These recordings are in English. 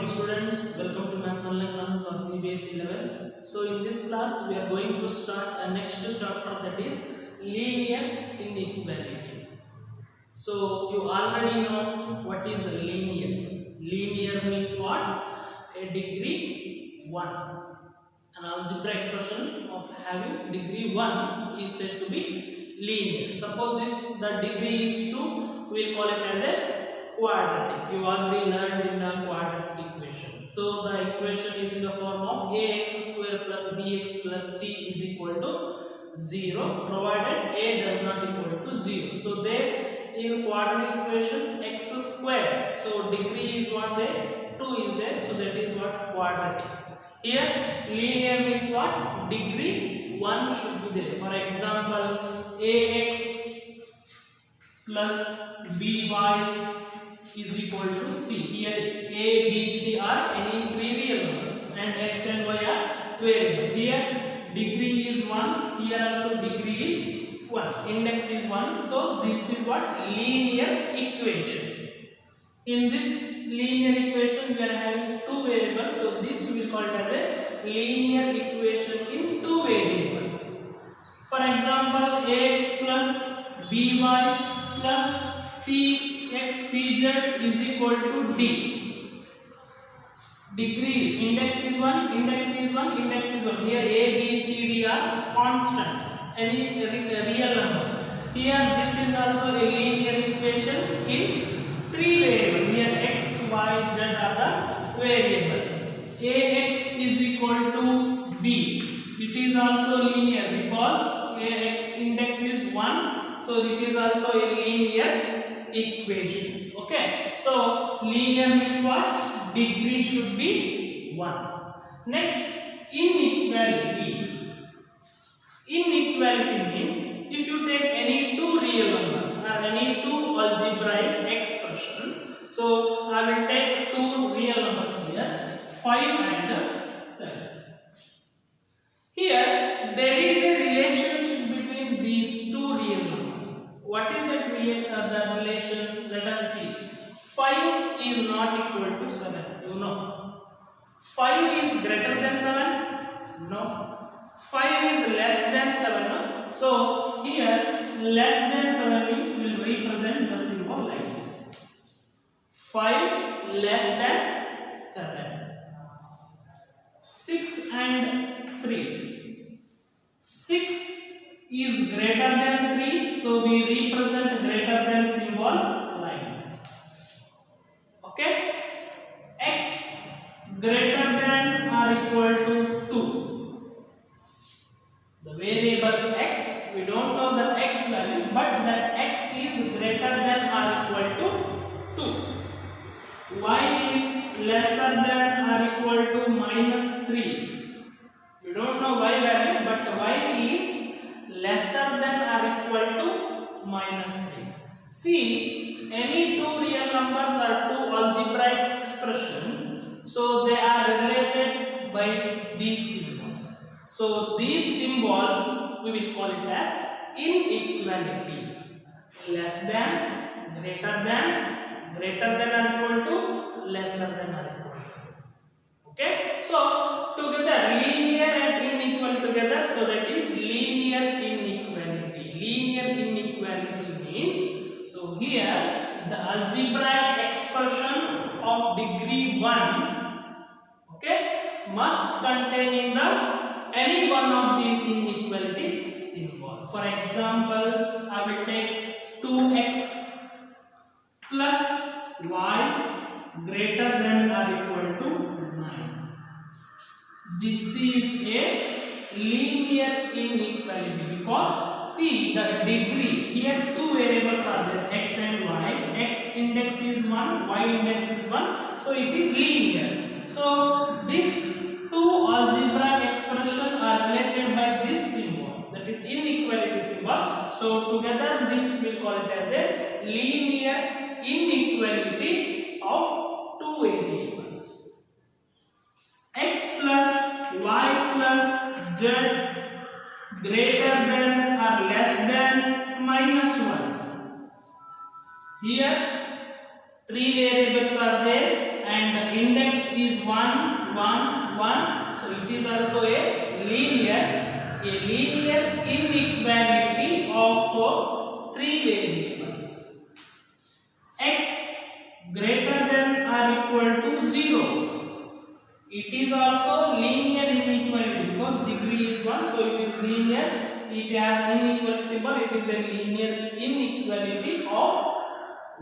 morning students, welcome to Maths Online Classes for CBSE 11. So in this class we are going to start a next chapter, that is linear inequality. So you already know what is linear. Linear means what? A degree 1. An algebraic expression of having degree 1 is said to be linear. Suppose if the degree is 2, we will call it as a quadratic. You already learned in the quadratic equation. So the equation is in the form of ax square plus bx plus c is equal to 0, provided a does not equal to 0. So there in quadratic equation x square, so degree is what there, 2 is there, so that is what quadratic. Here linear means what? Degree 1 should be there. For example, ax plus by is equal to c. Here a, b, c are any three real numbers and x and y are variable. Here degree is 1, here also degree is 1, index is 1. So this is what? Linear equation. In this linear equation we are having two variables, so this we will call it as a linear equation in two variables. For example, ax plus by plus cz is equal to d. Degree index is 1, index is 1, index is 1. Here a, b, c, d are constants, any real numbers. Here this is also a linear equation in three variables. Here x, y, z are the variable. Ax is equal to b. It is also linear because ax index is 1, so it is also a linear equation. Okay, so linear means what? Degree should be 1. Next, inequality. Inequality means if you take any two real numbers or any two algebraic expression. So I will take two real numbers here, 5 and 7. Here there is a relationship between these two real numbers. What is that the relation? Let us see. 5 is not equal to 7. You know. 5 is greater than 7? No. 5 is less than 7. No? So here less than 7 means we will represent the symbol like this. 5 less than 7. 6 and 3. 6 is greater than 3, so we represent greater than symbol like this. Okay? X greater than or equal to 2. The variable x, we don't know the x value, but the x is greater than or equal to 2. Y is lesser than or equal to minus 3. We don't know y value, but y is lesser than or equal to minus 3. See, any two real numbers are two algebraic expressions, so they are related by these symbols. So these symbols we will call it as inequalities. Less than, greater than or equal to, lesser than or equal to. Okay? So together linear and unequal together, so that is linear inequality. Linear inequality means, so here the algebraic expression of degree 1, okay, must contain any one of these inequalities symbol. For example, I will take 2x plus y greater than or equal to 9. This is a linear inequality because see the degree, here two variables are there, x and y. X index is 1, y index is 1, so it is linear. So these two algebraic expressions are related by this symbol, that is inequality symbol. So together this will call it as a linear inequality of two variables. X plus y plus z greater than or less than minus 1. Here three variables are there and the index x is 1, 1, 1. So it is also a linear inequality of three variables. X greater than or equal to 0. It is also linear inequality because degree is 1, so it is linear. It has inequality symbol. It is a linear inequality of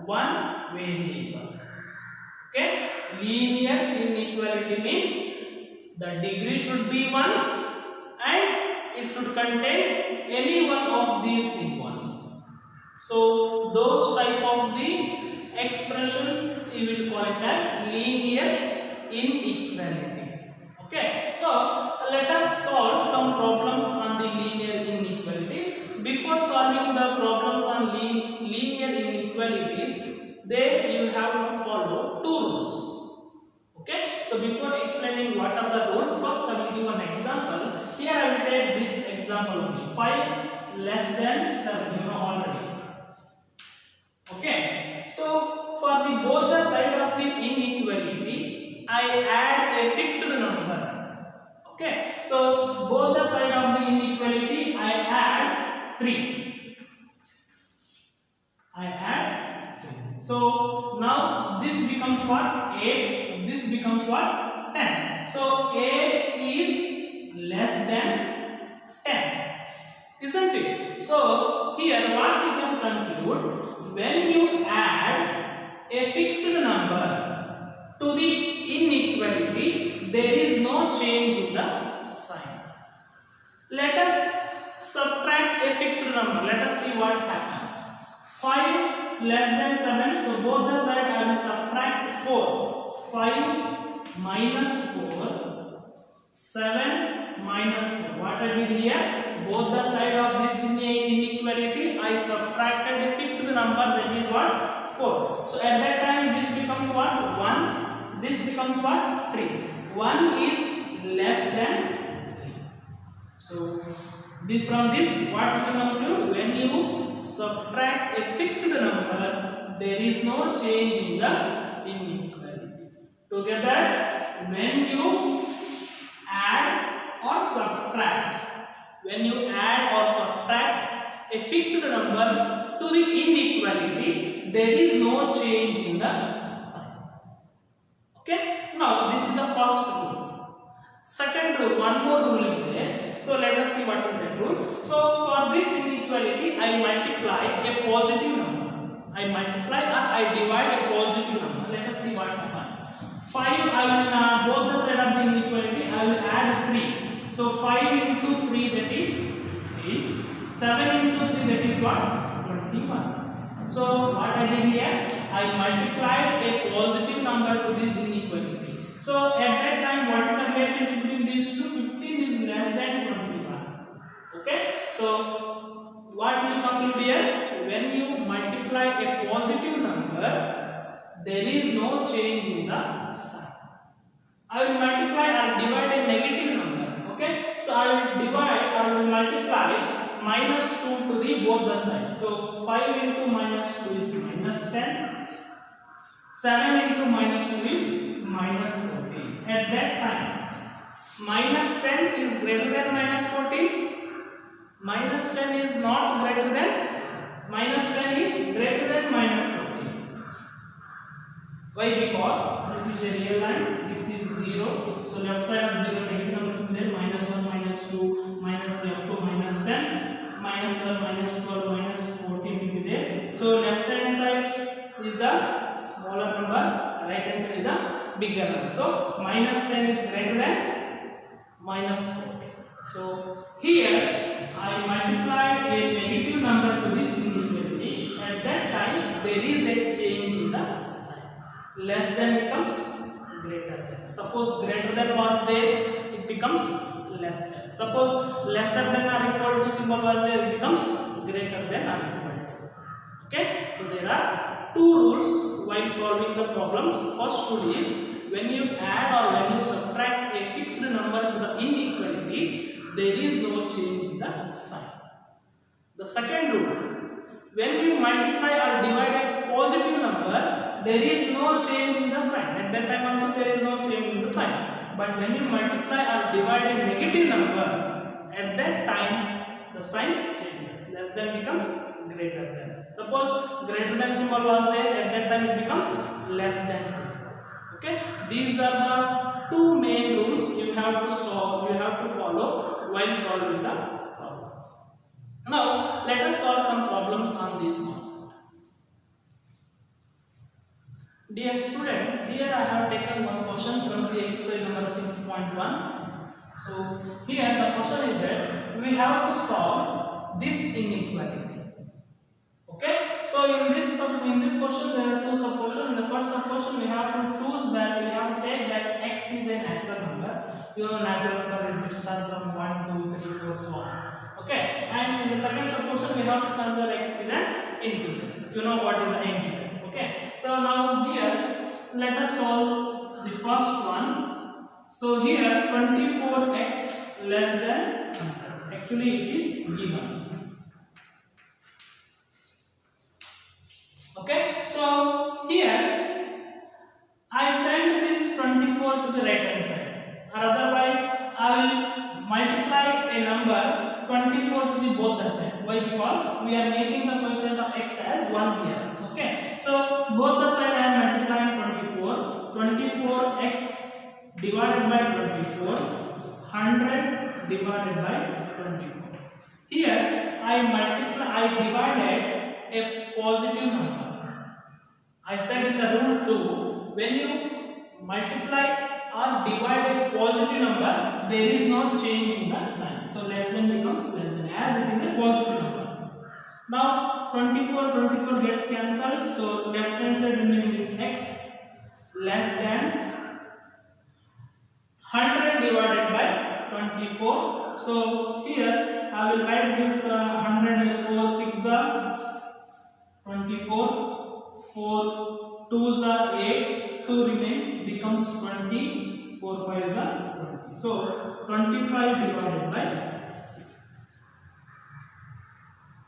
one variable. Okay, linear inequality means the degree should be 1 and it should contain any one of these symbols. So those type of the expressions we will call it as linear inequalities. Okay, so let us solve some problems on the linear inequalities. Before solving the problems on linear inequalities, there you have to follow two rules. Okay, so before explaining what are the rules, first I will give an example. Here I will take this example only. 5 less than 7, you know already. Okay, so for the both the side of the inequality, I add a fixed number. Okay, so both the side of the inequality, I add 3. I add 3. So now this becomes what? 8. This becomes what? 10. So 8 is less than 10. Isn't it? So here what we can conclude, when you add a fixed number to the inequality, there is no change in the sign. Let us subtract a fixed number. Let us see what happens. 5 less than 7, so both the sides I will subtract 4. 5 minus 4, 7 minus 4. What I did here? Both the side of this inequality, I subtracted a fixed number, that is what? 4. So at that time this becomes what? 1. This becomes what? 3. 1 is less than 3. So from this what we conclude, when you subtract a fixed number, there is no change in the inequality. Together, when you add or subtract, a fixed number to the inequality, there is no change in the sign. Okay, now this is the first rule. Second rule, one more rule is there. So let us see what is that rule. So for this inequality, I multiply a positive number. I multiply or I divide a positive number. Let us see what happens. 5, I will both the side of the inequality, I will add 3. So 5 into 3, that is 8. 7 into 3, that is what? 21. So what I did here, I multiplied a positive number to this inequality. So at that time, what is the relationship between these two? 15 is less than 21. Okay. So what we conclude here? When you multiply a positive number, there is no change in the sign. I will multiply or divide a negative number. Okay. So I will divide or will multiply minus 2 to the both the sides. So 5 into minus 2 is minus 10. 7 into minus 2 is minus 14. At that time, minus 10 is greater than minus 14. Minus 10 is not greater than, minus 10 is greater than minus 14. Why? Because this is a real line, this is 0. So left side of 0, negative numbers will be there, minus 1, minus 2, minus 3 up to minus 10, minus 12, minus 12, minus 14 will be there. So left hand side is the smaller number, right hand side is the bigger number. So minus 10 is greater than minus 14. So here I multiplied a negative number to this inequality. At that time there is a change in the sign. Less than becomes greater than. Suppose greater than was there, it becomes less than. Suppose lesser than or equal to symbol was there, it becomes greater than or equal to. Okay, so there are two rules while solving the problems. First rule is, when you add or when you subtract a fixed number to the inequalities, there is no change in the sign. The second rule, when you multiply or divide a positive number, there is no change in the sign. At that time also there is no change but when you multiply or divide a negative number, at that time the sign changes. Less than becomes greater than. Suppose greater than symbol was there, at that time it becomes less than symbol. Okay, these are the two main rules you have to solve, you have to follow while solving the problems. Now let us solve some problems on these concepts. Dear students, here I have taken one question from the exercise number 6.1. So here the question is that we have to solve this inequality. Okay, so in this question there are two sub questions. In the first sub question we have to choose that, we have to take that x is a natural number. You know natural number it starts from 1, 2, 3, 4, so on. Okay, and in the second sub question we have to consider x is an integer. You know what is the integers. Okay, so now here let us solve the first one. So here 24x less than 100. Actually it is given. Okay, so here I send this 24 to the right hand side, or otherwise I will multiply a number 24 to the both the side. Why? Because we are making the coefficient of x as 1 here. Okay, so both the side I am multiplying 24. 24x divided by 24, 100 divided by 24. Here I divided a positive number. I said in the rule 2, when you multiply or divide a positive number, there is no change in the sign. So less than becomes less than, as it is a positive number. Now 24 gets cancelled, so left hand side remaining is x less than 100 divided by 24. So here I will write this 100 4 6 are 24. 4 2s are 8, 2 remains, becomes 20, 4 5s are 20. So 25 divided by 6.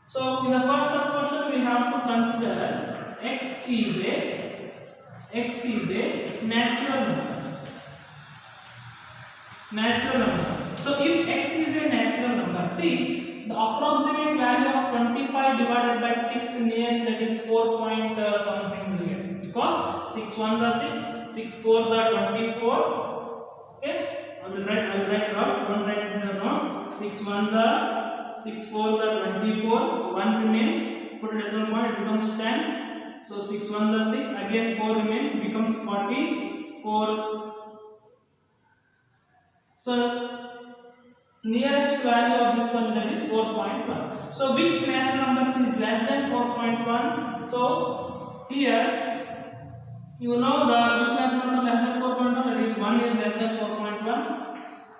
So in the first sub question we have to consider x is a natural number. So if x is a natural number, see the approximate value of 25 divided by 6 near, that is 4 point something million, because 6 ones are 6, 6 fours are 24. Okay, I will write it off. Don't write it in the notes. 6 ones are 6 fours are 24. 1 remains. Put a decimal point. It becomes 10. So 6 ones are 6. Again 4 remains. Becomes 40. 4. So nearest value of this one, that is 4.1. So which natural numbers is less than 4.1? So here you know the which natural number less than 4.1, that is 1 is less than 4.1,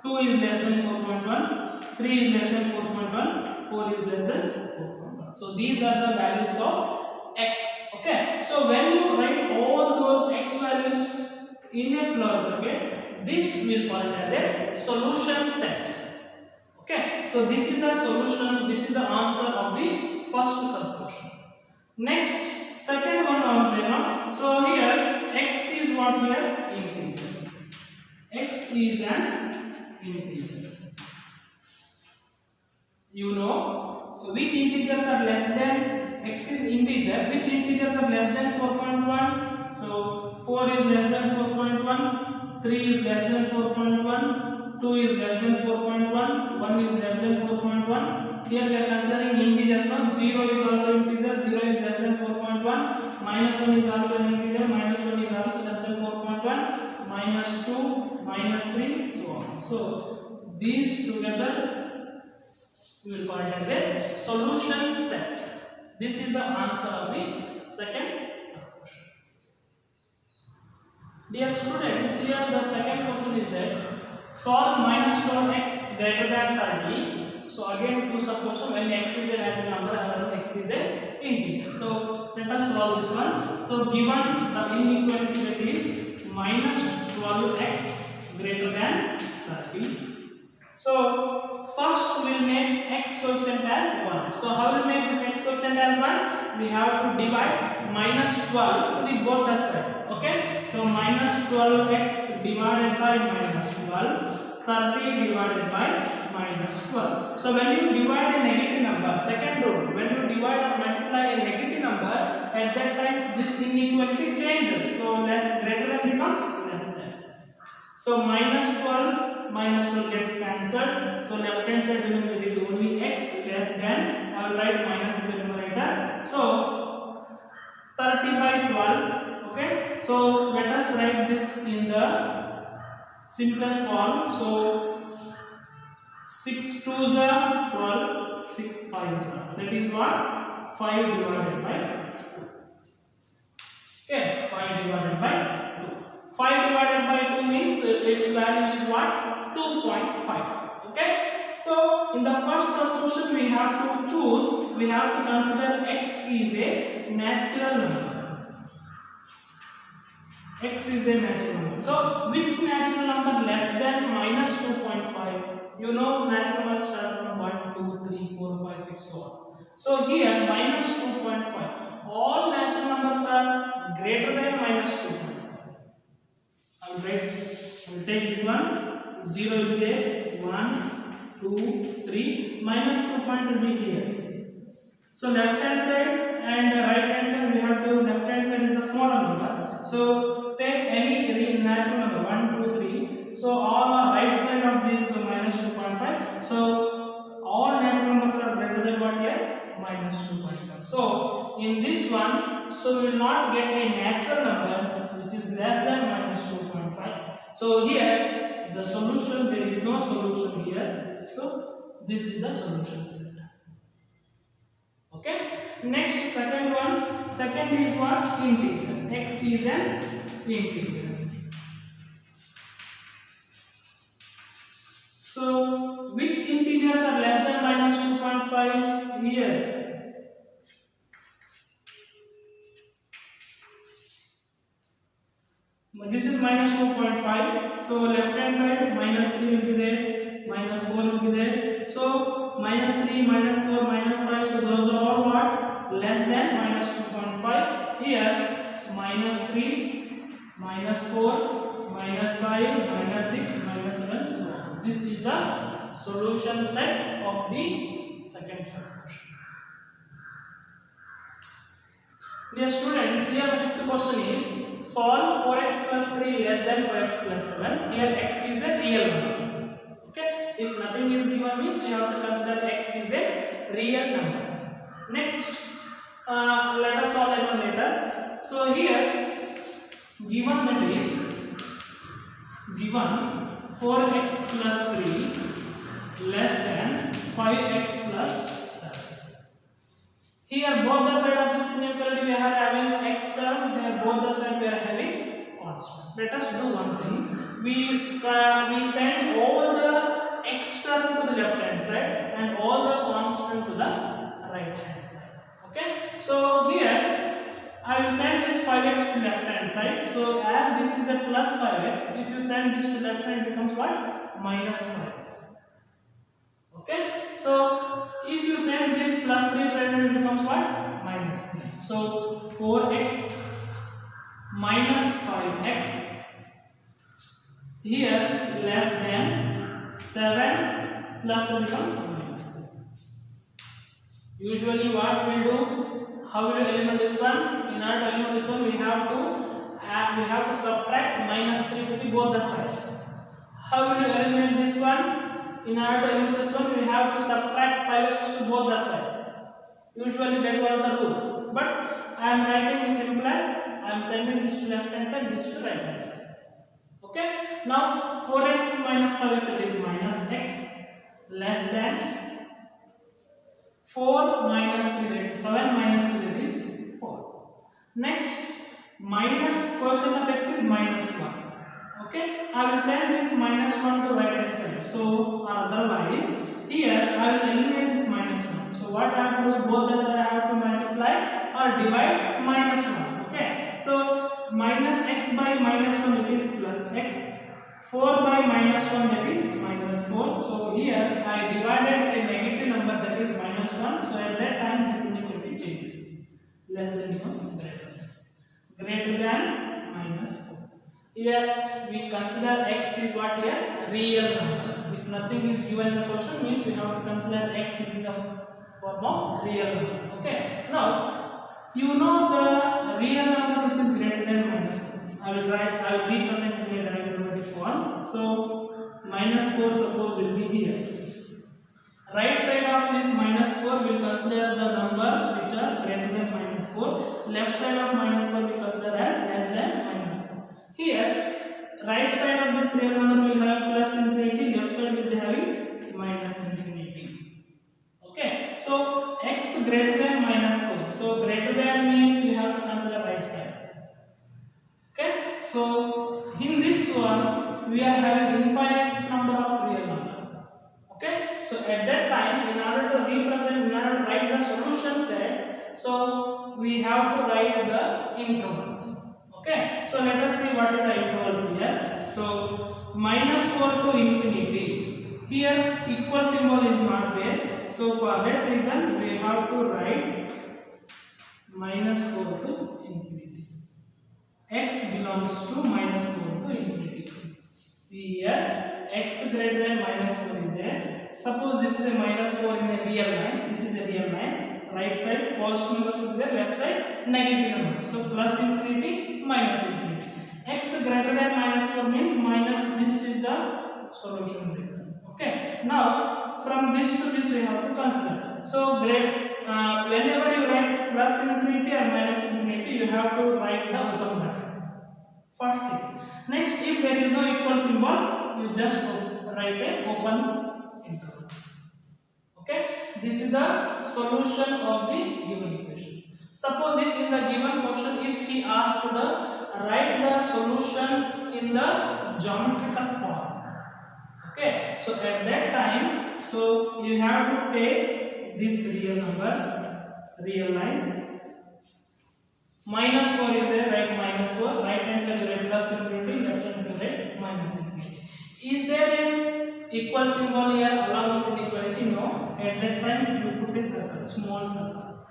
2 is less than 4.1, 3 is less than 4.1, 4 is less than 4.1. So these are the values of x. Okay, so when you write all those x values in a floor bracket, this will call it as a solution set. Okay, so this is the solution, this is the answer of the first sub question. Next, second one was there. So here x is what here? Integer. X is an integer. You know, so which integers are less than, x is integer, which integers are less than 4.1? So 4 is less than 4.1, 3 is less than 4.1, 2 is less than 4.1, 1 is less than 4.1. Here we are considering integers. No? 0 is also integer, 0 is less than 4.1, minus 1 is also an integer, minus 1 is also less than 4.1, minus 2, minus 3, so on. So these together we will call it as a solution set. This is the answer of the second sub-question. Dear students, here the second question is that solve minus 4x greater than 30. So again two sub-questions, when x is a natural number and when x is a integer. So let us solve this one. So given the inequality that is minus 12x greater than 30. So first we will make x coefficient as 1. So how will we make this x coefficient as 1? We have to divide minus 12 to the both the side. Okay, so minus 12x divided by minus 12, 30 divided by minus 12. So when you divide a negative number, second rule, when you divide or multiply a negative number, at that time this inequality changes. So less greater than becomes less than. So minus 12 gets cancelled. So left hand side remember it is only x less than. I will write minus in the numerator. So 30 by 12. Okay. So let us write this in the simplest form. So 6 2s are 12, 6 5s are. That is what? 5 divided by 2. Okay, 5 divided by 2. 5 divided by 2 means its value is what? 2.5. Okay, so in the first solution we have to choose, we have to consider x is a natural number. X is a natural number. So which natural number less than minus 2.5? You know natural numbers start from 1, 2, 3, 4, 5, 6, so on. So here minus 2.5. All natural numbers are greater than minus 2.5. I will take this one. 0 will be there. 1, 2, 3. Minus 2 point will be here. So left hand side and right hand side we have to. Left hand side is a smaller number. So take any natural number 1, 2, 3. So all are right side of this minus 2.5. So all natural numbers are greater than what here? Minus 2.5. So in this one, so we will not get a natural number which is less than minus 2.5. So here the solution, there is no solution here. So this is the solution set. Okay. Next, second one. Second is what? Integer. X is an integer. So which integers are less than minus 2.5 here? This is minus 2.5. So left hand side minus 3 will be there, minus 4 will be there. So minus 3, minus 4, minus 5. So those are all what? Less than minus 2.5. Here minus 3, minus 4, minus 5, minus 6, minus 7. So this is the solution set of the second solution. Dear students, here the fifth question is solve 4x plus 3 less than 4x plus 7. Here x is a real number. Okay, if nothing is given means we have to consider x is a real number. Next, let us solve it later. So here given that is given 4x plus 3 less than 5x plus 7. Here both the side of this inequality we are having x term, here both the side we are having constant. Let us do one thing. We send all the x term to the left hand side and all the constant to the right hand side. Okay. So here I will send this 5x to left hand side. So as this is a plus 5x, if you send this to left hand, it becomes what? Minus 5x. Okay. So if you send this plus 3 to right hand, it becomes what? Minus 3. So 4x minus 5x here less than 7 plus 2 becomes minus 3. Usually what we do? How will you eliminate this one? In order to eliminate this one, we have to subtract minus 3 to the both the sides. How will you eliminate this one? In order to eliminate this one, we have to subtract 5x to both the sides. Usually that was the rule. But I am writing in simple as I am sending this to left hand side, this to right hand side. Okay. Now 4x minus 5x, that is minus x less than 4 minus 3, that is 7 minus 3, that is 4. Next, minus coefficient of x is minus 1. Okay, I will send this minus 1 to right hand side. So otherwise, here I will eliminate this minus 1. So what I have to do? Both the sides I have to multiply or divide minus 1. Okay, so minus x by minus 1, that is plus x. 4 by minus 1, that is minus 4. So here I divided a negative number, that is minus 1. So at that time this inequality changes. less than becomes greater than. Greater than minus 4. Here we consider x is what here? Real number. If nothing is given in the question, means we have to consider x is in the form of real number. Okay. Now you know the real number which is greater than minus 4. I will represent in a diagrammatic form. So minus 4 suppose will be here. Right side of this minus 4 will consider the numbers which are greater than minus 4. Left side of minus 4 we consider as less than minus 4. Here, right side of this real number will have plus infinity, left side will be having minus infinity. Okay, so x greater than minus 4. So greater than means we have to consider right side. Okay, so in this one we are having infinite number of real numbers. Okay, so at that time, in order to write the solution set, so we have to write the intervals. Okay, so let us see what is the intervals here. So minus 4 to infinity. Here equal symbol is not there. So for that reason we have to write minus 4 to infinity. X belongs to minus 4 to infinity. See here, x greater than minus 4 is there. Suppose this is a minus 4 in a real line. This is a real line. Right side positive number should be there, left side negative number. So plus infinity, minus infinity. X greater than minus 4 means minus, this is the solution reason. Okay. Now from this to this we have to consider. So whenever you write plus infinity or minus infinity, you have to write the open bracket. First thing. Next, if there is no equal symbol, you just write a open interval. Okay, this is the solution of the given equation. Suppose if in the given question, if he asked to write the solution in the geometrical form. Okay, so at that time, so you have to take this real number, real line. Minus 4 is there, write minus 4. Right hand side you write plus infinity, left hand you write minus infinity. Is there an equal symbol here along with inequality? No. At that time you put a circle, small circle.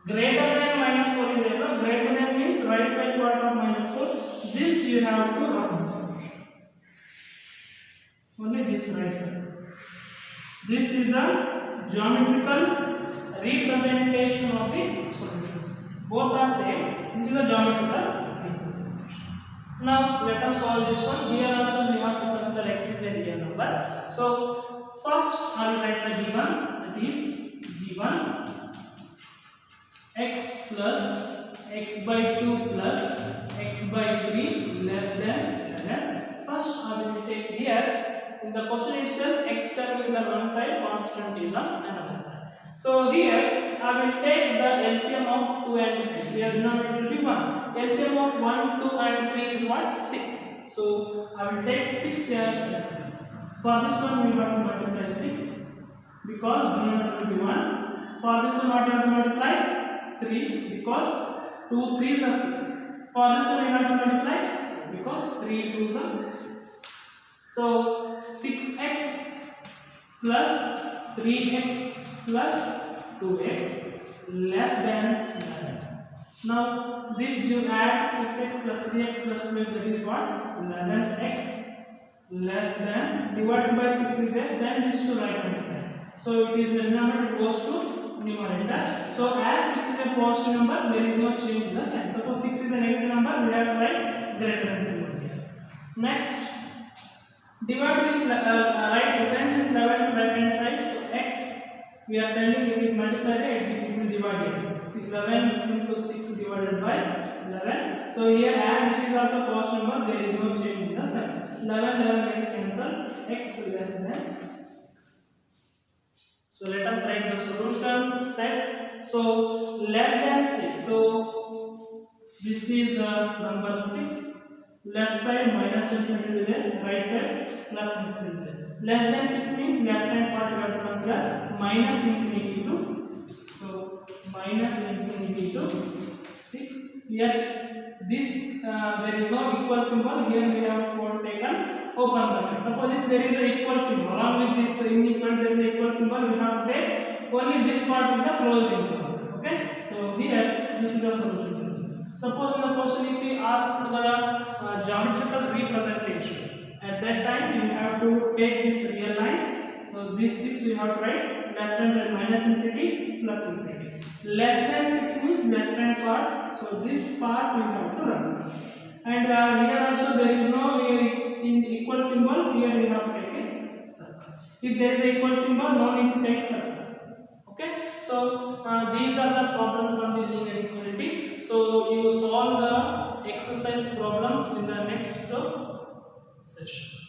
Greater than minus 4 is there. No? Greater than means right side part of minus 4. This you have to run the solution. Only this right side. This is the geometrical representation of the solutions. Both are same. This is the geometrical representation. Now let us solve this one. Here also we have to consider x is a real number. So first I will write the given, that is given x plus x by 2 plus x by 3 less than 11. First I will take here in the question itself x term is on one side, constant is on another side. So here I will take the LCM of 2 and 3. Here denominator will be 1. LCM of 1, 2 and 3 is what? 6. So I will take 6 here as LCM. For this one we have to multiply 6 because denominator will be 1. For this one what we have to multiply? 3 because 2 3s are 6. For this one we have to multiply because 3 2s are 6. So 6x plus 3x plus 2x less than 11. Now this you add 6x plus 3x plus 2x, that is what? 11x less than, divided by 6 is there, send this to right hand side. So it is the denominator goes to numerator. So as 6 is a positive number, there is no change in the sign. Suppose 6 is a negative number, we have to write greater than symbol here. Next, divide this send this 11 to right hand side. So x we are sending, it is multiplied, it will divide it. 11 into 6 divided by 11. So here as it is also positive number, there is no change in the sign. 11 gets cancelled, x less than 6. So let us write the solution set. So less than 6. So this is the number 6. Left side minus infinity will be right side plus infinity. Less than 6 means left hand part you have to consider minus infinity to 6. So minus infinity to 6. Here this there is no equal symbol. Here we have taken open bracket. Suppose if there is a equal symbol along with this inequal, there is a equal symbol, we have to take only this part is a closed interval. Okay. So here this is the solution. Suppose in the question if we ask the geometrical representation, at that time you have to take this real line. So this 6 we have to write left hand side minus infinity plus infinity. Less than 6 means left hand part. So this part we have to run. And here also there is no in equal symbol. Here we have to take a circle. If there is a equal symbol, no need to take circle. Okay. So these are the problems on the linear equality. So you solve the exercise problems in the next session.